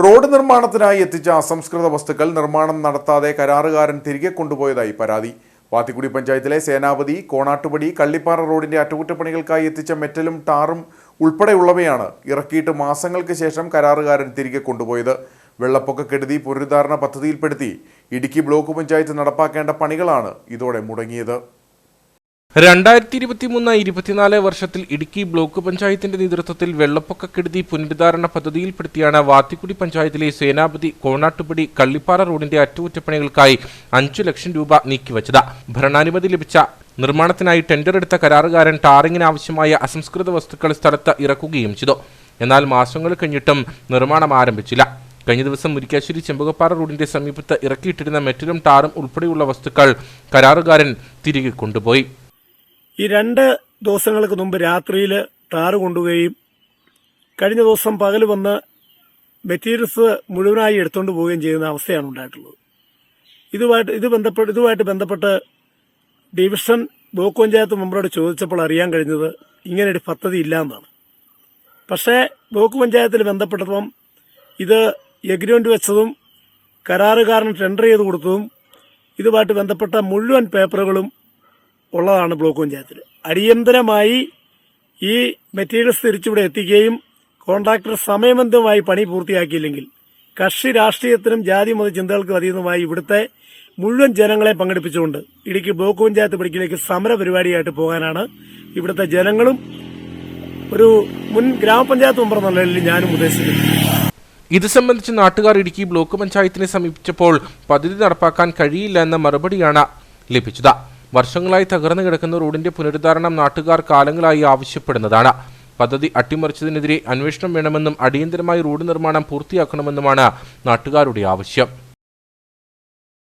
Road നിർമ്മാണത്തിനായി എത്തിച്ച അസംസ്കൃത വസ്തുക്കൾ നിർമ്മാണം നടത്താതെ കരാറുകാരൻ തിരികെ കൊണ്ടുപോയതായി പരാതി. വാത്തിക്കുടി പഞ്ചായത്തിലെ സേനാപതി, കോണാട്ടുപടി, കള്ളിപ്പാറ റോഡിന്റെ അറ്റകുറ്റപ്പണികൾക്കായി എത്തിച്ച മെറ്റലും ടാറും ഉൾപ്പെടെയുള്ളവയാണ് ഇറക്കിയിട്ട് മാസങ്ങൾക്ക് ശേഷം കരാറുകാരൻ തിരികെ കൊണ്ടുപോയത്. വെള്ളപ്പൊക്കക്കെടുതി പുനരുദ്ധാരണ പദ്ധതിയിൽപ്പെടുത്തി ഇടുക്കി ബ്ലോക്ക് പഞ്ചായത്ത് നടപ്പാക്കേണ്ട പണികളാണ് ഇതോടെ മുടങ്ങിയത്. 2023-24 വർഷത്തിൽ ഇടുക്കി ബ്ലോക്ക് പഞ്ചായത്തിന്റെ നേതൃത്വത്തിൽ വെള്ളപ്പൊക്കക്കെടുതി പുനരുദ്ധാരണ പദ്ധതിയിൽപ്പെടുത്തിയാണ് വാത്തിക്കുടി പഞ്ചായത്തിലെ സേനാപതി, കോണാട്ടുപടി, കള്ളിപ്പാറ റോഡിന്റെ അറ്റകുറ്റപ്പണികൾക്കായി 5 ലക്ഷം രൂപ നീക്കിവച്ചത്. ഭരണാനുമതി ലഭിച്ച നിർമ്മാണത്തിനായി ടെൻഡർ എടുത്ത കരാറുകാരൻ ടാറിങ്ങിന് ആവശ്യമായ അസംസ്കൃത വസ്തുക്കൾ സ്ഥലത്ത് ഇറക്കുകയും ചെയ്തു. എന്നാൽ മാസങ്ങൾ കഴിഞ്ഞിട്ടും നിർമ്മാണം ആരംഭിച്ചില്ല. കഴിഞ്ഞ ദിവസം മുരിക്കാശ്ശേരി ചെമ്പകപ്പാറ റോഡിന്റെ സമീപത്ത് ഇറക്കിയിട്ടിരുന്ന മെറ്റലും ടാറും ഉൾപ്പെടെയുള്ള വസ്തുക്കൾ കരാറുകാരൻ തിരികെ കൊണ്ടുപോയി. ഈ 2 ദിവസങ്ങൾക്ക് മുമ്പ് രാത്രിയിൽ ടാറ് കൊണ്ടുപോവുകയും കഴിഞ്ഞ ദിവസം പകൽ വന്ന് മെറ്റീരിയൽസ് മുഴുവനായി എടുത്തുകൊണ്ട് പോവുകയും ചെയ്യുന്ന അവസ്ഥയാണ് ഉണ്ടായിട്ടുള്ളത്. ഇതുമായിട്ട് ബന്ധപ്പെട്ട് ഡിവിഷൻ ബ്ലോക്ക് പഞ്ചായത്ത് മെമ്പറോട് ചോദിച്ചപ്പോൾ അറിയാൻ കഴിഞ്ഞത് ഇങ്ങനെയൊരു പദ്ധതി ഇല്ല എന്നാണ്. പക്ഷേ ബ്ലോക്ക് പഞ്ചായത്തിൽ ബന്ധപ്പെട്ടപ്പം ഇത് എഗ്രിമെന്റ് വെച്ചതും കരാറുകാരന് ടെൻഡർ ചെയ്ത് കൊടുത്തതും ഇതുമായിട്ട് ബന്ധപ്പെട്ട മുഴുവൻ പേപ്പറുകളും ഉള്ളതാണ് ബ്ലോക്ക് പഞ്ചായത്തിൽ. അടിയന്തരമായി ഈ മെറ്റീരിയൽസ് തിരിച്ചിവിടെ എത്തിക്കുകയും കോൺട്രാക്ടർ സമയബന്ധമായി പണി പൂർത്തിയാക്കിയില്ലെങ്കിൽ കക്ഷി രാഷ്ട്രീയത്തിനും ജാതി മത ചിന്തകൾക്കും അതീതമായി ഇവിടുത്തെ മുഴുവൻ ജനങ്ങളെ പങ്കെടുപ്പിച്ചുകൊണ്ട് ഇടുക്കി ബ്ലോക്ക് പഞ്ചായത്ത് പടിക്കലേക്ക് സമര പരിപാടിയായിട്ട് പോകാനാണ് ഇവിടുത്തെ ജനങ്ങളും ഒരു മുൻ ഗ്രാമപഞ്ചായത്ത് മെമ്പർ എന്ന നിലയിൽ ഞാനും ഉദ്ദേശിക്കുന്നത്. ഇത് സംബന്ധിച്ച് നാട്ടുകാർ ഇടുക്കി ബ്ലോക്ക് പഞ്ചായത്തിനെ സമീപിച്ചപ്പോൾ പദ്ധതി നടപ്പാക്കാൻ കഴിയില്ല എന്ന മറുപടിയാണ് ലഭിച്ചത്. വർഷങ്ങളായി തകർന്നു കിടക്കുന്ന റോഡിന്റെ പുനരുദ്ധാരണം നാട്ടുകാർ കാലങ്ങളായി ആവശ്യപ്പെടുന്നതാണ്. പദ്ധതി അട്ടിമറിച്ചതിനെതിരെ അന്വേഷണം വേണമെന്നും അടിയന്തരമായി റോഡ് നിർമ്മാണം പൂർത്തിയാക്കണമെന്നുമാണ് നാട്ടുകാരുടെ ആവശ്യം.